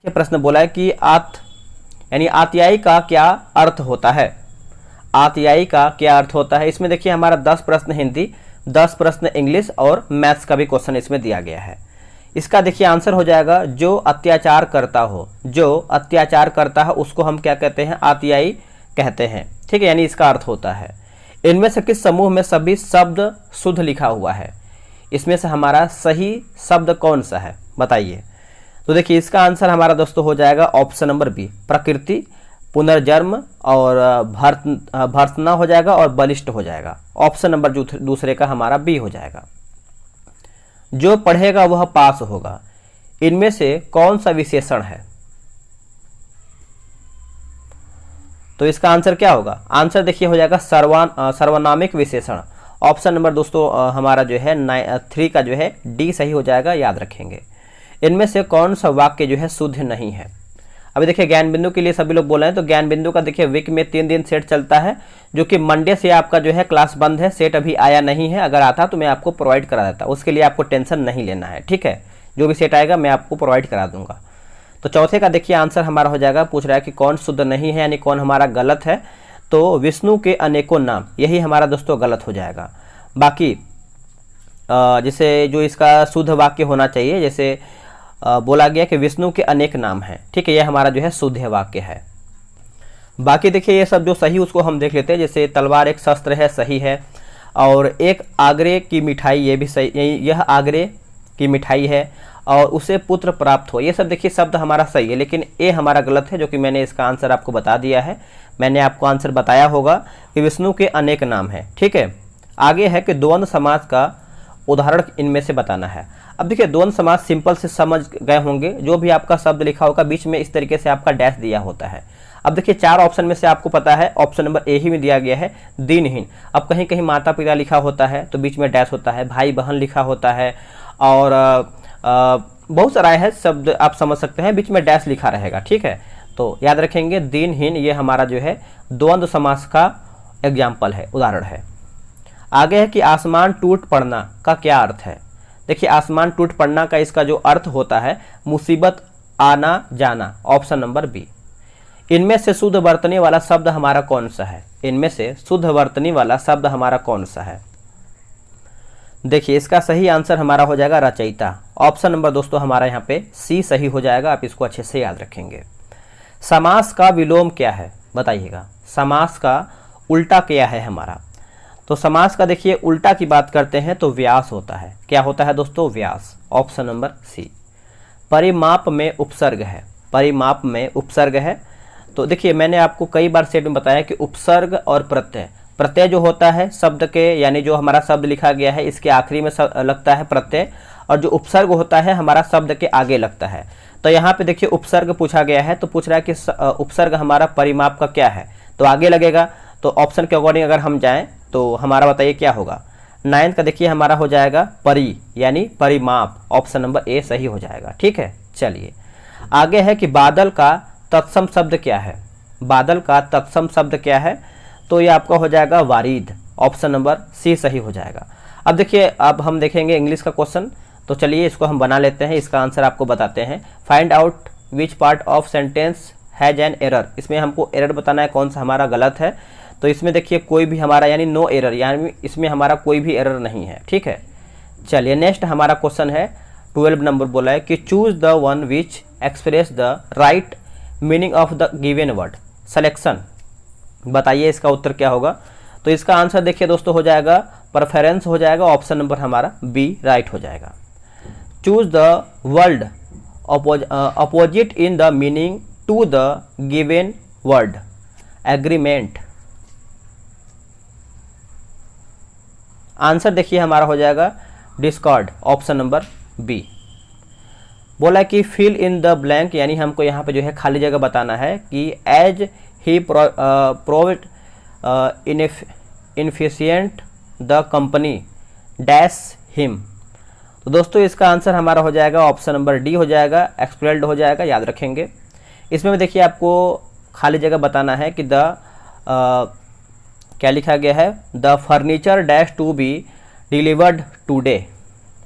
ये प्रश्न बोला है कि यानी आत्यायी का क्या अर्थ होता है। आत्यायी का क्या अर्थ होता है। इसमें देखिए हमारा 10 प्रश्न हिंदी, 10 प्रश्न इंग्लिश और मैथ्स का भी क्वेश्चन इसमें दिया गया है। इसका देखिए आंसर हो जाएगा जो अत्याचार करता हो, जो अत्याचार करता है उसको हम क्या कहते हैं, आत्यायी कहते हैं। ठीक है, यानी इसका अर्थ होता है इनमें से किस समूह में सभी शब्द शुद्ध लिखा हुआ है। इसमें से हमारा सही शब्द कौन सा है बताइए। तो देखिए इसका आंसर हमारा दोस्तों हो जाएगा ऑप्शन नंबर बी, प्रकृति, पुनर्जन्म और भर्त्सना हो जाएगा और बलिष्ठ हो जाएगा। ऑप्शन नंबर जो दूसरे का हमारा बी हो जाएगा। जो पढ़ेगा वह पास होगा, इनमें से कौन सा विशेषण है। तो इसका आंसर क्या होगा, आंसर देखिए हो जाएगा सर्वनामिक विशेषण। ऑप्शन नंबर दोस्तों हमारा जो है 3 का जो है डी सही हो जाएगा, याद रखेंगे। इनमें से कौन सा वाक्य जो है शुद्ध नहीं है। अभी देखिए ज्ञान बिंदु के लिए सभी लोग बोल रहे हैं, तो ज्ञान बिंदु का देखिए वीक में 3 दिन सेट चलता है, जो कि मंडे से आपका जो है क्लास बंद है, सेट अभी आया नहीं है। अगर आता तो मैं आपको प्रोवाइड करा देता, उसके लिए आपको टेंशन नहीं लेना है। ठीक है, जो भी सेट आएगा मैं आपको प्रोवाइड करा दूंगा। तो चौथे का देखिए आंसर हमारा हो जाएगा, पूछ रहा है कि कौन शुद्ध नहीं है, यानी कौन हमारा गलत है। तो विष्णु के अनेकों नाम, यही हमारा दोस्तों गलत हो जाएगा। बाकी जैसे जो इसका शुद्ध वाक्य होना चाहिए, जैसे बोला गया कि विष्णु के अनेक नाम हैं। ठीक है, यह हमारा जो है शुद्ध वाक्य है। बाकी देखिए ये सब जो सही उसको हम देख लेते हैं। जैसे तलवार एक शस्त्र है, सही है। और एक आगरे की मिठाई, ये भी सही, यह आगरे की मिठाई है और उसे पुत्र प्राप्त हो। ये सब देखिए शब्द हमारा सही है, लेकिन ए हमारा गलत है, जो कि मैंने इसका आंसर आपको बता दिया है। मैंने आपको आंसर बताया होगा कि विष्णु के अनेक नाम हैं। ठीक है, आगे है कि द्वंद्व समास का उदाहरण इनमें से बताना है। अब देखिए द्वंद्व समास सिंपल से समझ गए होंगे, जो भी आपका शब्द लिखा होगा बीच में इस तरीके से आपका डैश दिया होता है। अब देखिए 4 ऑप्शन में से आपको पता है ऑप्शन नंबर ए ही में दिया गया है, दिनहीन। अब कहीं कहीं माता पिता लिखा होता है तो बीच में डैश होता है, भाई बहन लिखा होता है और बहुत सारा है शब्द आप समझ सकते हैं, बीच में डैश लिखा रहेगा। ठीक है, तो याद रखेंगे दिनहीन ये हमारा जो है द्वंद्व समास का एग्जाम्पल है, उदाहरण है। आगे है कि आसमान टूट पड़ना का क्या अर्थ है। देखिए आसमान टूट पड़ना का इसका जो अर्थ होता है मुसीबत आना जाना, ऑप्शन नंबर बी। इनमें से शुद्ध वर्तनी वाला शब्द हमारा कौन सा है। इनमें से शुद्ध वर्तनी वाला शब्द हमारा कौन सा है। देखिए इसका सही आंसर हमारा हो जाएगा रचयिता। ऑप्शन नंबर दोस्तों हमारा यहाँ पे सी सही हो जाएगा, आप इसको अच्छे से याद रखेंगे। समास का विलोम क्या है बताइएगा, समास का उल्टा क्या है हमारा। तो समास का देखिए उल्टा की बात करते हैं तो व्यास होता है। क्या होता है दोस्तों, व्यास। ऑप्शन नंबर सी। परिमाप में उपसर्ग है, परिमाप में उपसर्ग है। तो देखिए मैंने आपको कई बार सेट में बताया कि उपसर्ग और प्रत्यय, प्रत्यय जो होता है शब्द के, यानी जो हमारा शब्द लिखा गया है इसके आखिरी में लगता है प्रत्यय, और जो उपसर्ग होता है हमारा शब्द के आगे लगता है। तो यहाँ पे देखिए उपसर्ग पूछा गया है, तो पूछ रहा है कि उपसर्ग हमारा परिमाप का क्या है, तो आगे लगेगा। तो ऑप्शन के अकॉर्डिंग अगर हम जाएं तो हमारा बताइए क्या होगा। 9 का देखिए हमारा हो जाएगा परि, यानी परिमाप। ऑप्शन नंबर ए सही हो जाएगा। ठीक है, चलिए आगे है कि बादल का तत्सम शब्द क्या है। बादल का तत्सम शब्द क्या है, तो ये आपका हो जाएगा वारिद। ऑप्शन नंबर सी सही हो जाएगा। अब देखिए अब हम देखेंगे इंग्लिश का क्वेश्चन, तो चलिए इसको हम बना लेते हैं, इसका आंसर आपको बताते हैं। Find out which part of sentence has an error. इसमें हमको एरर बताना है कौन सा हमारा गलत है। तो इसमें देखिए कोई भी हमारा यानी नो एरर, यानी इसमें हमारा कोई भी एरर नहीं है। ठीक है, चलिए नेक्स्ट हमारा क्वेश्चन है 12 नंबर बोला है कि choose the one which express the right meaning of the given word. Selection बताइए इसका उत्तर क्या होगा। तो इसका आंसर देखिए दोस्तों हो जाएगा प्रेफरेंस हो जाएगा। ऑप्शन नंबर हमारा बी राइट हो जाएगा। Choose the word opposite in the meaning to the given word. Agreement. Answer देखिए हमारा हो जाएगा डिस्कॉर्ड। Option number B. बोला कि फिल इन द ब्लैंक, यानी हमको यहाँ पे जो है खाली जगह बताना है कि as he provide insufficient the company dash him. तो दोस्तों इसका आंसर हमारा हो जाएगा ऑप्शन नंबर डी हो जाएगा, एक्सपेल्ड हो जाएगा, याद रखेंगे। इसमें देखिए आपको खाली जगह बताना है कि क्या लिखा गया है, the furniture dash to be delivered today.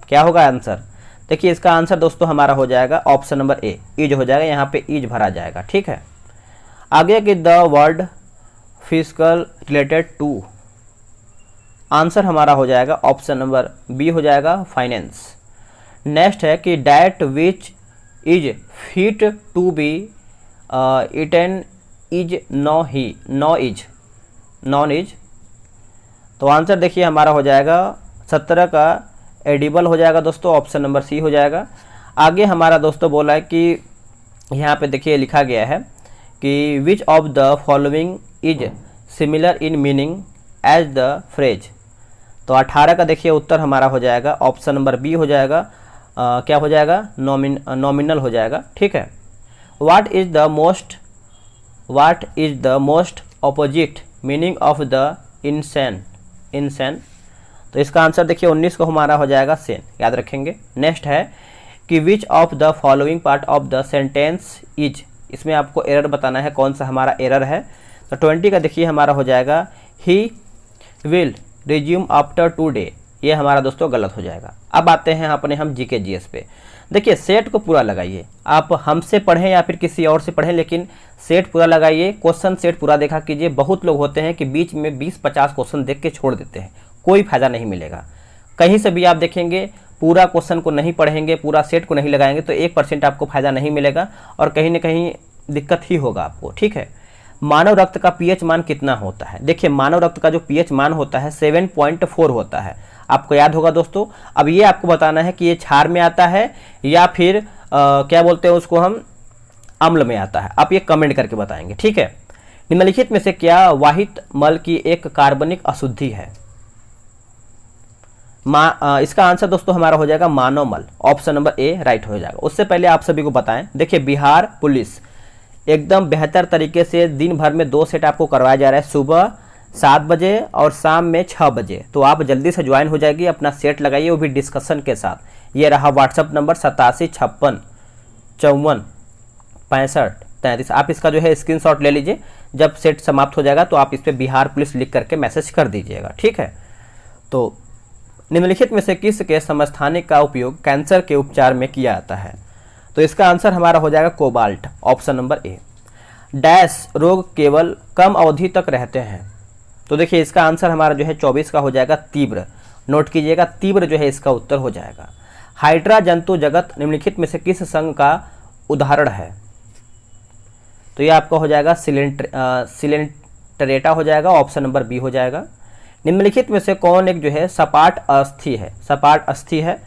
क्या होगा आंसर, देखिए इसका आंसर दोस्तों हमारा हो जाएगा ऑप्शन नंबर ए, ईज हो जाएगा, यहाँ पे ईज भरा जाएगा। ठीक है, आगे कि the word physical related to, answer हमारा हो जाएगा ऑप्शन नंबर बी हो जाएगा फाइनेंस। नेक्स्ट है कि that which is fit to be eaten is known as, तो आंसर देखिए हमारा हो जाएगा 17 का एडिबल हो जाएगा दोस्तों, ऑप्शन नंबर सी हो जाएगा। आगे हमारा दोस्तों बोला है कि यहाँ पे देखिए लिखा गया है कि which of the following is similar in meaning as the phrase, तो 18 का देखिए उत्तर हमारा हो जाएगा ऑप्शन नंबर बी हो जाएगा, क्या हो जाएगा, नॉमिनल हो जाएगा। ठीक है, what is the most opposite meaning of the insane, तो इसका आंसर देखिए 19 को हमारा हो जाएगा सेन, याद रखेंगे। नेक्स्ट है कि which of the following part of the sentence is, इसमें आपको एरर बताना है, कौन सा हमारा एरर है, तो 20 का देखिए हमारा हो जाएगा he will resume after 2 day, ये हमारा दोस्तों गलत हो जाएगा। अब आते हैं अपने हम जीके जीएस पे। देखिए सेट को पूरा लगाइए, आप हमसे पढ़ें या फिर किसी और से पढ़ें, लेकिन सेट पूरा लगाइए, क्वेश्चन सेट पूरा देखा कीजिए। बहुत लोग होते हैं कि बीच में 20-50 क्वेश्चन देख के छोड़ देते हैं, कोई फायदा नहीं मिलेगा। कहीं से भी आप देखेंगे पूरा क्वेश्चन को नहीं पढ़ेंगे, पूरा सेट को नहीं लगाएंगे तो 1% आपको फायदा नहीं मिलेगा और कहीं ना कहीं दिक्कत ही होगा आपको। ठीक है, मानव रक्त का पीएच मान कितना होता है? देखिए मानव रक्त का जो पीएच मान होता है 7.4 होता है, आपको याद होगा दोस्तों। अब ये आपको बताना है कि ये क्षार में आता है या फिर क्या बोलते हैं उसको हम, अम्ल में आता है, आप ये कमेंट करके बताएंगे। ठीक है, निम्नलिखित में से क्या वाहित मल की एक कार्बनिक अशुद्धि है? इसका आंसर दोस्तों हमारा हो जाएगा मानव मल, ऑप्शन नंबर ए राइट हो जाएगा। उससे पहले आप सभी को बताएं, देखिए बिहार पुलिस एकदम बेहतर तरीके से दिन भर में 2 सेट आपको करवाया जा रहा है, सुबह 7 बजे और शाम में 6 बजे, तो आप जल्दी से ज्वाइन हो जाएगी, अपना सेट लगाइए, वो भी डिस्कशन के साथ। ये रहा व्हाट्सअप नंबर 8756546533, आप इसका जो है स्क्रीनशॉट ले लीजिए, जब सेट समाप्त हो जाएगा तो आप इस पर बिहार पुलिस लिख करके मैसेज कर दीजिएगा। ठीक है, तो निम्नलिखित में से किस के समस्थानिक का उपयोग कैंसर के उपचार में किया जाता है? तो इसका आंसर हमारा हो जाएगा cobalt, option number A. Dash रोग केवल कम अवधि तक रहते हैं, तो देखिए इसका आंसर हमारा जो है 24 का हो जाएगा तीव्र, नोट कीजिएगा तीव्र जो है इसका उत्तर हो जाएगा। हाइड्रा जंतु जगत निम्नलिखित में से किस संघ का उदाहरण है? तो ये आपका हो जाएगा सिलेंटरेटा हो जाएगा, ऑप्शन नंबर बी हो जाएगा। निम्नलिखित में से कौन एक जो है सपाट अस्थि है? सपाट अस्थि है,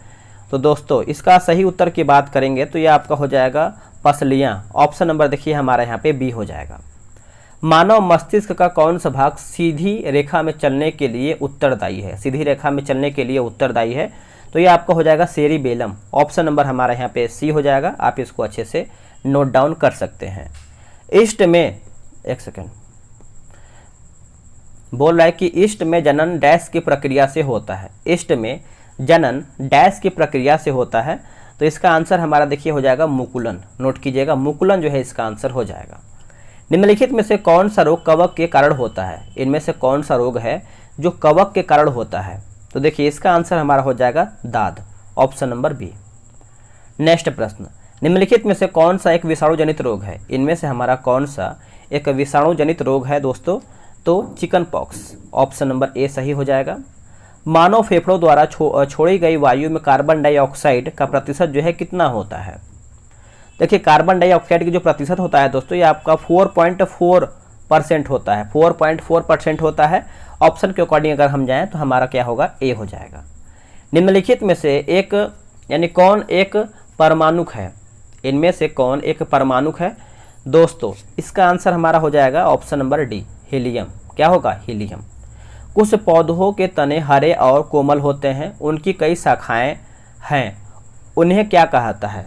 तो दोस्तों इसका सही उत्तर की बात करेंगे तो ये आपका हो जाएगा पसलियाँ, ऑप्शन नंबर देखिए हमारा यहाँ पे बी हो जाएगा। मानव मस्तिष्क का कौन सा भाग सीधी रेखा में चलने के लिए उत्तरदायी है? सीधी रेखा में चलने के लिए उत्तरदायी है, तो ये आपका हो जाएगा सेरिबेलम, ऑप्शन नंबर हमारा यहाँ पे सी हो जाएगा। आप इसको अच्छे से नोट डाउन कर सकते हैं। ईस्ट में, एक सेकेंड, बोल रहा है कि ईस्ट में जनन डैश की प्रक्रिया से होता है। ईस्ट में जनन डैश की प्रक्रिया से होता है, तो इसका आंसर हमारा देखिए हो जाएगा मुकुलन, नोट कीजिएगा मुकुलन जो है इसका आंसर हो जाएगा। निम्नलिखित में से कौन सा रोग कवक के कारण होता है? इनमें से कौन सा रोग है जो कवक के कारण होता है? तो देखिए इसका आंसर हमारा हो जाएगा दाद, ऑप्शन नंबर बी। नेक्स्ट प्रश्न, निम्नलिखित में से कौन सा एक विषाणु जनित रोग है? इनमें से हमारा कौन सा एक विषाणु जनित रोग है दोस्तों? तो chicken pox, option number A सही हो जाएगा। मानव फेफड़ों द्वारा छोड़ी गई वायु में कार्बन डाइऑक्साइड का प्रतिशत जो है कितना होता है? देखिए कार्बन डाइऑक्साइड की जो प्रतिशत होता है दोस्तों ये आपका 4.4% होता है, 4.4% होता है। ऑप्शन के अकॉर्डिंग अगर हम जाएं तो हमारा क्या होगा, ए हो जाएगा। निम्नलिखित में से एक यानी कौन एक परमाणुक है? इनमें से कौन एक परमाणुक है दोस्तों? इसका आंसर हमारा हो जाएगा ऑप्शन नंबर डी, हीलियम। क्या होगा, हीलियम। कुछ पौधों के तने हरे और कोमल होते हैं, उनकी कई शाखाएं हैं, उन्हें क्या कहता है?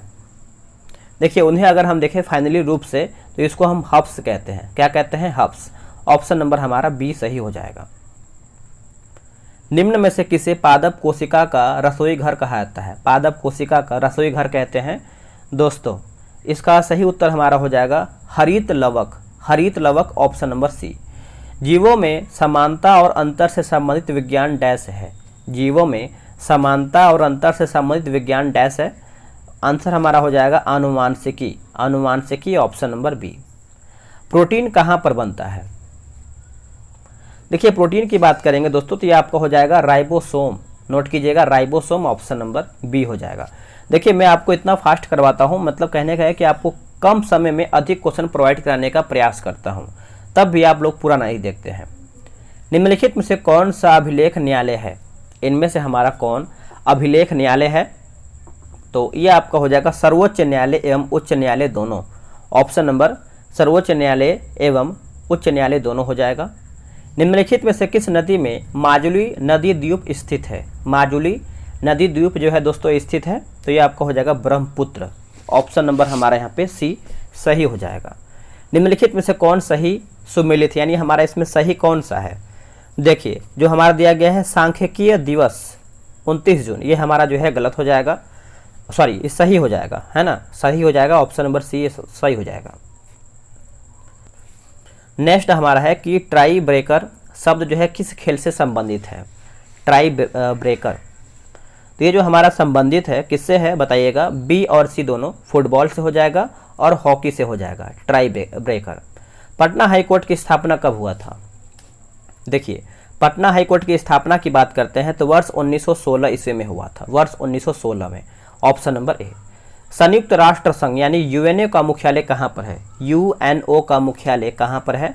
देखिए उन्हें अगर हम देखें फाइनली रूप से तो इसको हम हब्स कहते हैं। क्या कहते हैं, हब्स। ऑप्शन नंबर हमारा बी सही हो जाएगा। निम्न में से किसे पादप कोशिका का रसोई घर कहा जाता है? पादप कोशिका का रसोई घर कहते हैं दोस्तों, इसका सही उत्तर हमारा हो जाएगा हरित लवक, हरित लवक, ऑप्शन नंबर सी। जीवों में समानता और अंतर से संबंधित विज्ञान डैश है। जीवों में समानता और अंतर से संबंधित विज्ञान डैश है। आंसर हमारा हो जाएगा आनुवांशिकी। आनुवांशिकी ऑप्शन नंबर बी। प्रोटीन कहाँ पर बनता है? देखिए प्रोटीन की बात करेंगे दोस्तों तो ये आपका हो जाएगा राइबोसोम। नोट कीजिएगा राइबोसोम ऑप्शन नंबर बी हो जाएगा। देखिए मैं आपको इतना फास्ट करवाता हूँ, मतलब कहने का है कि आपको कम समय में अधिक क्वेश्चन प्रोवाइड कराने का प्रयास करता हूँ, तब भी आप लोग पूरा नहीं देखते हैं। निम्नलिखित में से कौन सा अभिलेख न्यायालय है? इनमें से हमारा कौन अभिलेख न्यायालय है? तो ये आपका हो जाएगा सर्वोच्च न्यायालय एवं उच्च न्यायालय दोनों। ऑप्शन नंबर सर्वोच्च न्यायालय एवं उच्च न्यायालय दोनों हो जाएगा। निम्नलिखित में से किस नदी में माजुली नदी द्वीप स्थित है? माजुली नदी द्वीप जो है दोस्तों स्थित है, तो ये आपका हो जाएगा ब्रह्मपुत्र। ऑप्शन नंबर हमारा यहाँ पे सी सही हो जाएगा। निम्नलिखित में से कौन सही सुमेलित, यानी हमारा इसमें सही कौन सा है? देखिए जो हमारा दिया गया है सांख्यिकीय दिवस 29 जून, ये हमारा जो है गलत हो जाएगा, सॉरी ये सही हो जाएगा, है ना, सही हो जाएगा। ऑप्शन नंबर सी सही हो जाएगा। नेक्स्ट हमारा है कि ट्राई ब्रेकर शब्द जो है किस खेल से संबंधित है? ट्राई ब्रेकर, तो ये जो हमारा संबंधित है किससे है बताइएगा? बी और सी दोनों, फुटबॉल से हो जाएगा और हॉकी से हो जाएगा ट्राई ब्रेकर। पटना हाईकोर्ट की स्थापना कब हुआ था? देखिए पटना हाईकोर्ट की स्थापना की बात करते हैं तो वर्ष 1916 ईस्वी में हुआ था, वर्ष 1916 में। Option number A. संयुक्त राष्ट्र संघ यानी यूएनओ का मुख्यालय कहाँ पर है? यूएनओ का मुख्यालय कहाँ पर है?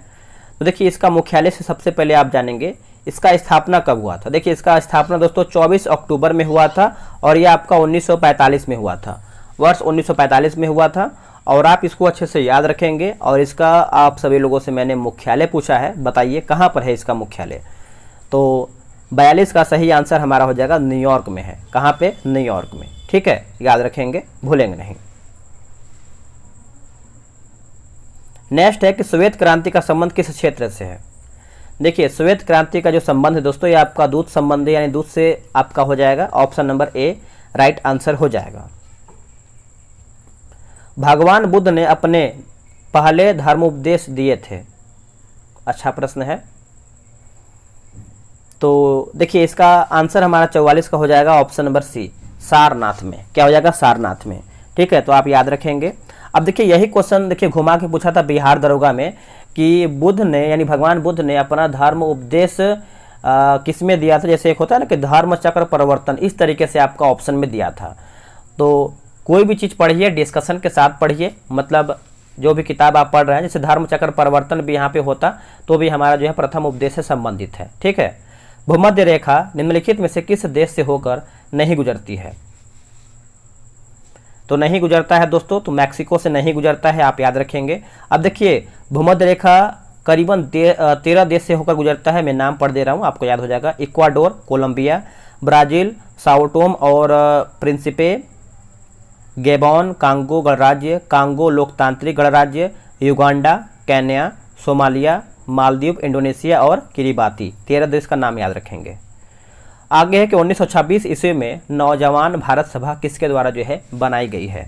तो देखिए इसका मुख्यालय से सबसे पहले आप जानेंगे इसका स्थापना कब हुआ था। देखिए इसका स्थापना दोस्तों 24 अक्टूबर में हुआ था और यह आपका 1945 में हुआ था, वर्ष 1945 में हुआ था। और आप इसको अच्छे से याद रखेंगे। और इसका आप सभी लोगों से मैंने मुख्यालय पूछा है, बताइए कहाँ पर है इसका मुख्यालय? तो 42 का सही आंसर हमारा हो जाएगा न्यूयॉर्क में है। कहाँ पे? न्यूयॉर्क में। ठीक है, याद रखेंगे, भूलेंगे नहीं। नेक्स्ट है कि श्वेत क्रांति का संबंध किस क्षेत्र से है? देखिए श्वेत क्रांति का जो संबंध है दोस्तों ये आपका दूध संबंध है, यानी दूध से आपका हो जाएगा। Option number A right answer हो जाएगा। भगवान बुद्ध ने अपने पहले धर्मोपदेश दिए थे? अच्छा प्रश्न है। तो देखिए इसका आंसर हमारा 44 का हो जाएगा। ऑप्शन नंबर सी सारनाथ में। क्या हो जाएगा? सारनाथ में। ठीक है, तो आप याद रखेंगे। अब देखिए यही क्वेश्चन देखिए घुमा के पूछा था बिहार दरोगा में कि बुद्ध ने यानी भगवान बुद्ध ने अपना धर्म उपदेश किस में दिया था? जैसे एक होता है ना कि धर्म चक्र परिवर्तन, इस तरीके से आपका ऑप्शन में दिया था। तो कोई भी चीज़ पढ़िए डिस्कशन के साथ पढ़िए, मतलब जो भी किताब आप पढ़ रहे हैं, जैसे धर्म चक्र परिवर्तन भी यहाँ पे होता तो भी हमारा जो है प्रथम उपदेश से संबंधित है। ठीक है। भूमध्य रेखा निम्नलिखित में से किस देश से होकर नहीं गुजरती है? तो नहीं गुजरता है दोस्तों, तो मैक्सिको से नहीं गुजरता है, आप याद रखेंगे। अब देखिए भूमध्य रेखा करीबन 13 देश से होकर गुजरता है। मैं नाम पढ़ दे रहा हूँ, आपको याद हो जाएगा। Ecuador, Colombia, Brazil, Sao Tome और प्रिंसिपे, गैबोन, कांगो गणराज्य, कांगो लोकतांत्रिक गणराज्य, Uganda, Kenya, Somalia, Maldives, Indonesia और किरिबाती। 13 देश का नाम याद रखेंगे। आगे है कि 1926 ईस्वी में नौजवान भारत सभा किसके द्वारा जो है बनाई गई है?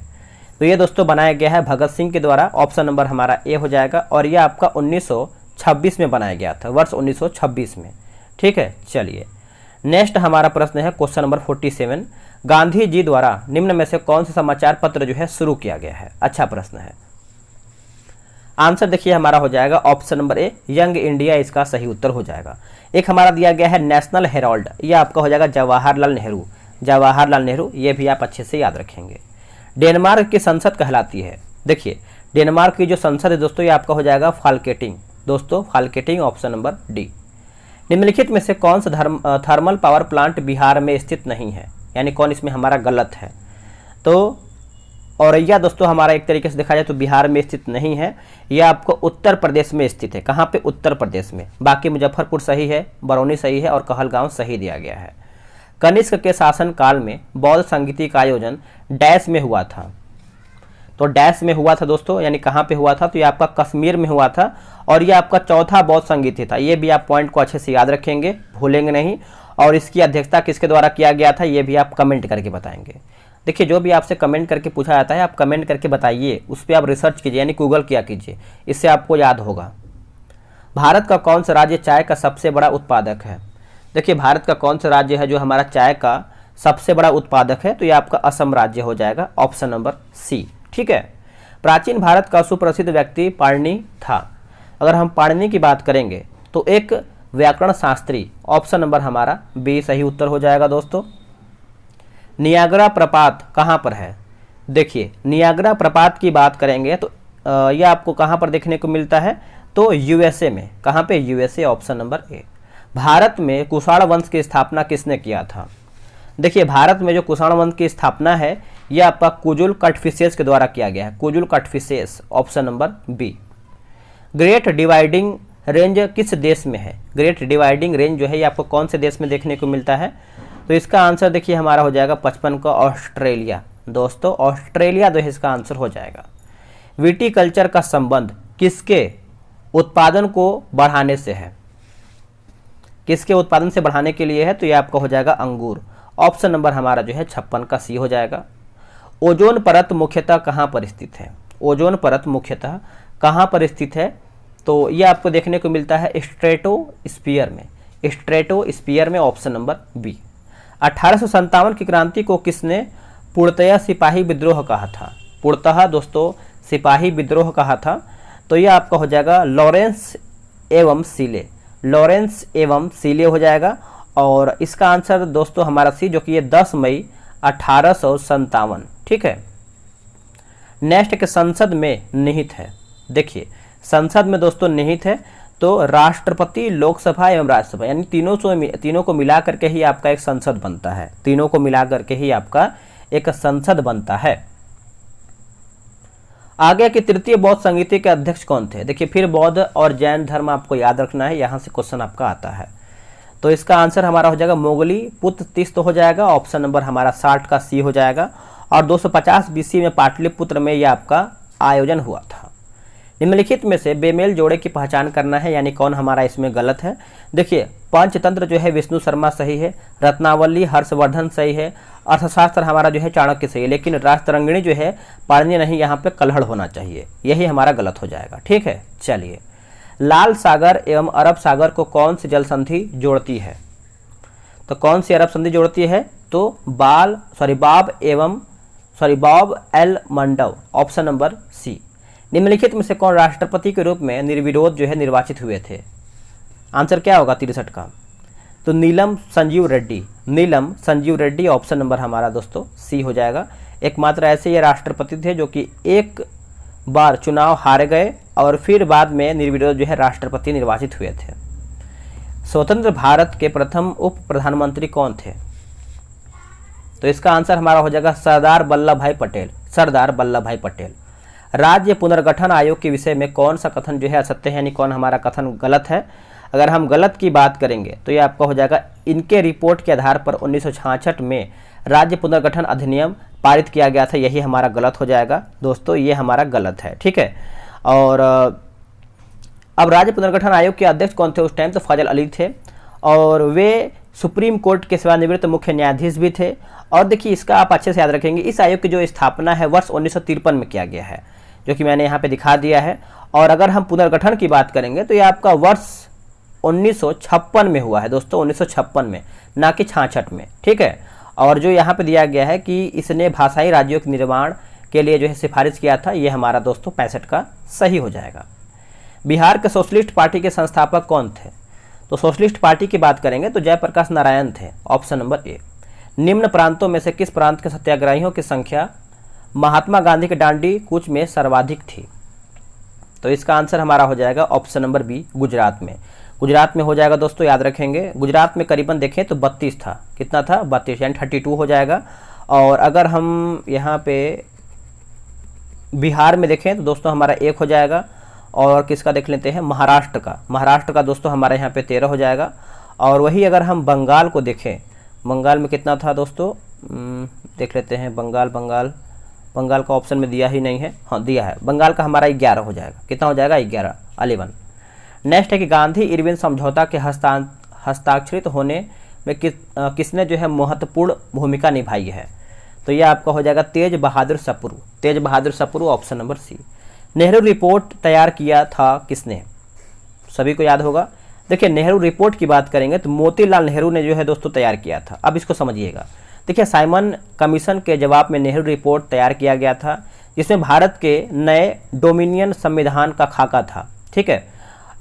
तो ये दोस्तों बनाया गया है भगत सिंह के द्वारा। ऑप्शन नंबर हमारा ए हो जाएगा। और ये आपका 1926 में बनाया गया था, वर्ष 1926 में। ठीक है, चलिए नेक्स्ट हमारा प्रश्न है क्वेश्चन नंबर 47। गांधी जी द्वारा निम्न में से कौन सा समाचार पत्र जो है शुरू किया गया है? अच्छा प्रश्न है। आंसर देखिए हमारा हो जाएगा option number a young India, इसका सही उत्तर हो जाएगा। एक हमारा दिया गया है नेशनल हेराल्ड, ये आपका हो जाएगा जवाहरलाल नेहरू। जवाहरलाल नेहरू, ये भी आप अच्छे से याद रखेंगे। डेनमार्क की संसद कहलाती है? देखिए डेनमार्क की जो संसद है दोस्तों ये आपका हो जाएगा फाल्केटिंग। दोस्तों फाल्केटिंग, ऑप्शन नंबर डी। निम्नलिखित में से कौन सा थर्मल पावर प्लांट बिहार में स्थित नहीं है? यानी कौन इसमें हमारा गलत है? तो औरैया दोस्तों हमारा एक तरीके से देखा जाए तो बिहार में स्थित नहीं है, यह आपको उत्तर प्रदेश में स्थित है। कहाँ पे? उत्तर प्रदेश में। बाकी मुजफ्फरपुर सही है, बरौनी सही है और कहलगांव सही दिया गया है। कनिष्क के शासन काल में बौद्ध संगीति का आयोजन डैश में हुआ था? तो डैश में हुआ था दोस्तों, यानी कहाँ पे हुआ था? तो ये आपका कश्मीर में हुआ था और ये आपका चौथा बौद्ध संगीति था। ये भी आप पॉइंट को अच्छे से याद रखेंगे, भूलेंगे नहीं। और इसकी अध्यक्षता किसके द्वारा किया गया था ये भी आप कमेंट करके बताएंगे। देखिए जो भी आपसे कमेंट करके पूछा जाता है आप कमेंट करके बताइए, उस पर आप रिसर्च कीजिए, यानी गूगल किया कीजिए, इससे आपको याद होगा। भारत का कौन सा राज्य चाय का सबसे बड़ा उत्पादक है? देखिए भारत का कौन सा राज्य है जो हमारा चाय का सबसे बड़ा उत्पादक है, तो ये आपका असम राज्य हो जाएगा, ऑप्शन नंबर सी। ठीक है। प्राचीन भारत का सुप्रसिद्ध व्यक्ति पाणिनि था। अगर हम पाणिनि की बात करेंगे तो एक व्याकरण शास्त्री, ऑप्शन नंबर हमारा बी सही उत्तर हो जाएगा दोस्तों। नियाग्रा प्रपात कहाँ पर है? देखिए, नियाग्रा प्रपात की बात करेंगे तो यह आपको कहाँ पर देखने को मिलता है? तो यूएसए में। कहाँ पे? USA, option number A. Bharat में कुषाण वंश की स्थापना किसने किया था? देखिए, भारत में जो कुषाण वंश की स्थापना है यह आपका कुजुल कटफिसेस के द्वारा किया गया है, Kujula Kadphises, option number B. Great dividing range किस देश में है? ग्रेट डिवाइडिंग रेंज जो है ये आपको कौन से देश में देखने को मिलता है? तो इसका आंसर देखिए हमारा हो जाएगा 55 का ऑस्ट्रेलिया। दोस्तों, ऑस्ट्रेलिया जो है इसका आंसर हो जाएगा। विटीकल्चर का संबंध किसके उत्पादन को बढ़ाने से है? किसके उत्पादन से बढ़ाने के लिए है? तो ये आपका हो जाएगा अंगूर, ऑप्शन नंबर हमारा जो है 56 का सी हो जाएगा। ओजोन परत मुख्यतः कहाँ पर स्थित है? ओजोन परत मुख्यतः कहाँ पर स्थित है? तो ये आपको देखने को मिलता है स्ट्रेटोस्फीयर में, स्ट्रेटोस्फीयर में, ऑप्शन नंबर बी। 1857 की क्रांति को किसने पूर्णतः सिपाही विद्रोह कहा था? पूर्णतः दोस्तों सिपाही विद्रोह कहा था, तो यह आपका हो जाएगा लॉरेंस एवं सीले, लॉरेंस एवं सीले हो जाएगा। और इसका आंसर दोस्तों हमारा सी, जो कि ये 10 मई 1857। ठीक है। नेक्स्ट के संसद में निहित है। देखिए, संसद में दोस्तों निहित है तो राष्ट्रपति, लोकसभा एवं राज्यसभा, यानी तीनों को मिला करके ही आपका एक संसद बनता है, तीनों को मिला करके ही आपका एक संसद बनता है। आगे की तृतीय बौद्ध संगीति के अध्यक्ष कौन थे? देखिए, फिर बौद्ध और जैन धर्म आपको याद रखना है, यहाँ से क्वेश्चन आपका आता है। तो इसका आंसर हमारा हो जाएगा मोगली पुत्र तीस्त हो जाएगा, ऑप्शन नंबर हमारा 60 का सी हो जाएगा। और 250 बीसी में पाटलिपुत्र में यह आपका आयोजन हुआ था। निम्नलिखित में से बेमेल जोड़े की पहचान करना है, यानी कौन हमारा इसमें गलत है। देखिए, पंचतंत्र जो है विष्णु शर्मा सही है, रत्नावली हर्षवर्धन सही है, अर्थशास्त्र हमारा जो है चाणक्य सही है, लेकिन राजतरंगिणी जो है पाणिनि नहीं, यहाँ पे कल्हड़ होना चाहिए, यही हमारा गलत हो जाएगा। ठीक है। चलिए, लाल सागर एवं अरब सागर को कौन सी जल संधि जोड़ती है? तो कौन सी अरब संधि जोड़ती है? तो Bab el Mandeb, option number C. निम्नलिखित में से कौन राष्ट्रपति के रूप में निर्विरोध जो है निर्वाचित हुए थे? आंसर क्या होगा 63 का? तो नीलम संजीव रेड्डी, नीलम संजीव रेड्डी, ऑप्शन नंबर हमारा दोस्तों सी हो जाएगा। एकमात्र ऐसे ये राष्ट्रपति थे जो कि एक बार चुनाव हार गए और फिर बाद में निर्विरोध जो है राष्ट्रपति निर्वाचित हुए थे। स्वतंत्र भारत के प्रथम उप प्रधानमंत्री कौन थे? तो इसका आंसर हमारा हो जाएगा सरदार वल्लभ भाई पटेल, सरदार वल्लभ भाई पटेल। राज्य पुनर्गठन आयोग के विषय में कौन सा कथन जो है असत्य है, यानी कौन हमारा कथन गलत है? अगर हम गलत की बात करेंगे तो ये आपका हो जाएगा इनके रिपोर्ट के आधार पर 1966 में राज्य पुनर्गठन अधिनियम पारित किया गया था, यही हमारा गलत हो जाएगा दोस्तों, ये हमारा गलत है। ठीक है। और अब राज्य पुनर्गठन आयोग के अध्यक्ष कौन थे उस टाइम? तो फजल अली थे, और वे सुप्रीम कोर्ट के सेवानिवृत्त मुख्य न्यायाधीश भी थे। और देखिए, इसका आप अच्छे से याद रखेंगे, इस आयोग की जो स्थापना है वर्ष 1953 में किया गया है, जो कि मैंने यहाँ पे दिखा दिया है। और अगर हम पुनर्गठन की बात करेंगे तो ये आपका वर्ष 1956 में हुआ है दोस्तों, 1956 में, ना कि 66 में। ठीक है। और जो यहाँ पे दिया गया है कि इसने भाषाई राज्यों के निर्माण के लिए जो है सिफारिश किया था, ये हमारा दोस्तों 65 का सही हो जाएगा। बिहार के सोशलिस्ट पार्टी के संस्थापक कौन थे? तो सोशलिस्ट पार्टी की बात करेंगे तो जयप्रकाश नारायण थे, ऑप्शन नंबर ए। निम्न प्रांतों में से किस प्रांत के सत्याग्रहियों की संख्या महात्मा गांधी के दांडी कूच में सर्वाधिक थी? तो इसका आंसर हमारा हो जाएगा ऑप्शन नंबर बी, गुजरात में। गुजरात में हो जाएगा दोस्तों, याद रखेंगे। गुजरात में करीबन देखें तो 32 था, कितना था? 32, यानी 32 हो जाएगा। और अगर हम यहाँ पे बिहार में देखें तो दोस्तों हमारा 1 हो जाएगा। और किसका देख लेते हैं? महाराष्ट्र का, महाराष्ट्र का दोस्तों हमारे यहाँ पे 13 हो जाएगा। और वही अगर हम बंगाल को देखें, बंगाल में कितना था दोस्तों? देख लेते हैं। बंगाल का ऑप्शन में दिया ही नहीं है, हाँ दिया है। बंगाल का हमारा 11 हो जाएगा, कितना हो जाएगा? 11। नेक्स्ट है कि गांधी इरविन समझौता के हस्ताक्षरित होने में किसने जो है महत्वपूर्ण भूमिका निभाई है? तो यह आपका हो जाएगा Tej Bahadur Sapru, option number C. Nehru report तैयार किया था किसने? सभी को याद होगा। देखिए, नेहरू रिपोर्ट की बात करेंगे तो मोतीलाल नेहरू ने जो है दोस्तों तैयार किया था। अब इसको समझिएगा। देखिए, साइमन कमीशन के जवाब में नेहरू रिपोर्ट तैयार किया गया था, जिसमें भारत के नए डोमिनियन संविधान का खाका था। ठीक है,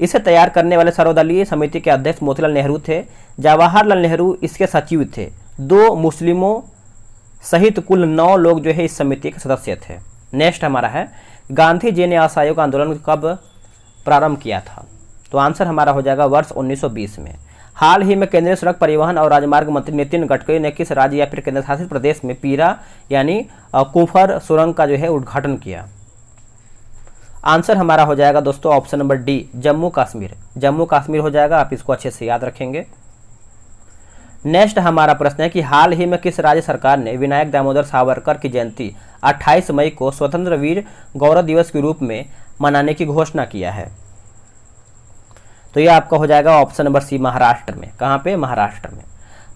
इसे तैयार करने वाले सर्वदलीय समिति के अध्यक्ष मोतीलाल नेहरू थे। जवाहरलाल नेहरू इसके सचिव थे। 2 मुस्लिमों सहित कुल 9 लोग जो है इस समिति के सदस्य थे। नेक्स्ट हमारा है, गांधी जी ने असहयोग आंदोलन कब प्रारंभ किया था? तो आंसर हमारा हो जाएगा वर्ष 1920 में। हाल ही में केंद्रीय सड़क परिवहन और राजमार्ग मंत्री नितिन गडकरी ने किस राज्य या फिर केंद्र शासित प्रदेश में पीरा यानी कुफर सुरंग का जो है उद्घाटन किया? आंसर हमारा हो जाएगा दोस्तों option number D, Jammu Kashmir. Jammu Kashmir हो जाएगा, आप इसको अच्छे से याद रखेंगे। नेक्स्ट हमारा प्रश्न है कि हाल ही में किस राज्य सरकार ने विनायक दामोदर सावरकर की जयंती 28 मई को स्वतंत्र वीर गौरव दिवस के रूप में मनाने की घोषणा किया है? तो ये आपका हो जाएगा ऑप्शन नंबर सी, महाराष्ट्र में। कहाँ पे? महाराष्ट्र में।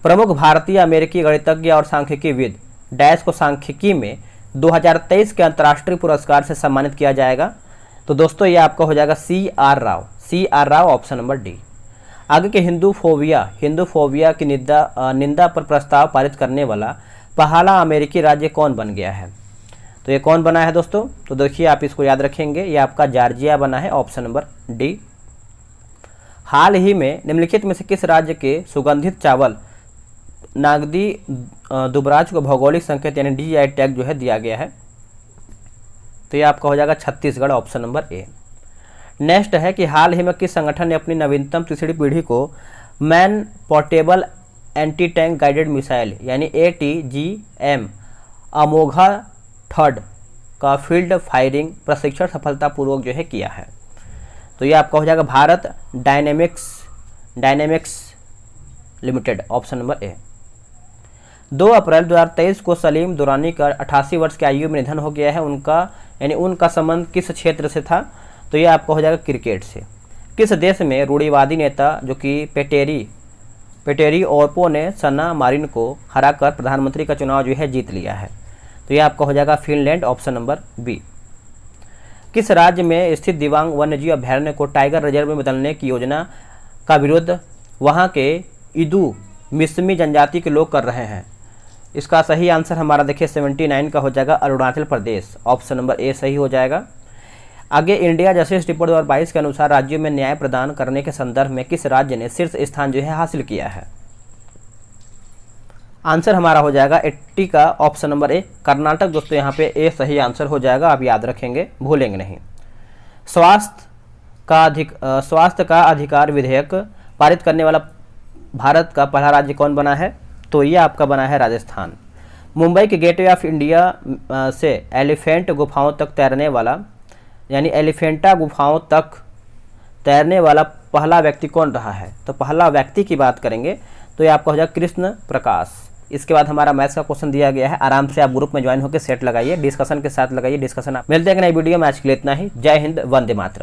प्रमुख भारतीय अमेरिकी गणितज्ञ और सांख्यिकीविद डैश को सांख्यिकी में 2023 के अंतर्राष्ट्रीय पुरस्कार से सम्मानित किया जाएगा? तो दोस्तों ये आपका हो जाएगा CR Rao. CR Rao, option number D. आगे के हिंदूफोबिया की निंदा पर प्रस्ताव पारित करने वाला पहला अमेरिकी राज्य कौन बन गया है? तो ये कौन बना है दोस्तों? तो देखिए, आप इसको याद रखेंगे, ये आपका जॉर्जिया बना है, ऑप्शन नंबर डी। हाल ही में निम्नलिखित में से किस राज्य के सुगंधित चावल नागदी दुबराज को भौगोलिक संकेत यानी DI टैग जो है दिया गया है? तो ये आपका हो जाएगा Chhattisgarh, option number A. Next है कि हाल ही में किस संगठन ने अपनी नवीनतम तीसरी पीढ़ी को man portable anti tank guided missile यानी ATGM अमोघा थर्ड का फील्ड फायरिंग प्रशिक्षण सफलतापूर्वक जो है किया है? तो ये आपका हो जाएगा Bharat dynamics limited, option number A. 2 अप्रैल 2023 को सलीम दुरानी का 88 वर्ष की आयु में निधन हो गया है। उनका संबंध किस क्षेत्र से था? तो ये आपका हो जाएगा क्रिकेट से। किस देश में रूढ़िवादी नेता जो कि पेटेरी ओरपो ने सना मारिन को हराकर प्रधानमंत्री का चुनाव जो है जीत लिया है? तो ये आपका हो जाएगा फिनलैंड, ऑप्शन नंबर बी। किस राज्य में स्थित दिबांग वन्यजीव अभयारण्य को टाइगर रिजर्व में बदलने की योजना का विरोध वहां के इदू मिसमी जनजाति के लोग कर रहे हैं? इसका सही आंसर हमारा देखिए 79 का हो जाएगा Arunachal Pradesh, option number A सही हो जाएगा। आगे इंडिया जस्टिस रिपोर्ट 2022 के अनुसार राज्यों में न्याय प्रदान करने के संदर्भ में किस राज्य ने शीर्ष स्थान जो है हासिल किया है? आंसर हमारा हो जाएगा 80 का ऑप्शन नंबर ए, कर्नाटक। दोस्तों यहाँ पे ए सही आंसर हो जाएगा, आप याद रखेंगे, भूलेंगे नहीं। स्वास्थ्य का अधिकार विधेयक पारित करने वाला भारत का पहला राज्य कौन बना है? तो ये आपका बना है राजस्थान। मुंबई के गेटवे ऑफ इंडिया से एलिफेंट गुफाओं तक तैरने वाला यानी एलिफेंटा गुफाओं तक तैरने वाला पहला व्यक्ति कौन रहा है? तो पहला व्यक्ति की बात करेंगे तो ये आपका हो जाएगा कृष्ण प्रकाश। इसके बाद हमारा मैथ्स का क्वेश्चन दिया गया है, आराम से आप ग्रुप में ज्वाइन होकर सेट लगाइए, डिस्कशन के साथ लगाइए डिस्कशन। मिलते हैं नई वीडियो में, आज के लिए इतना ही। जय हिंद, वंदे मातरम।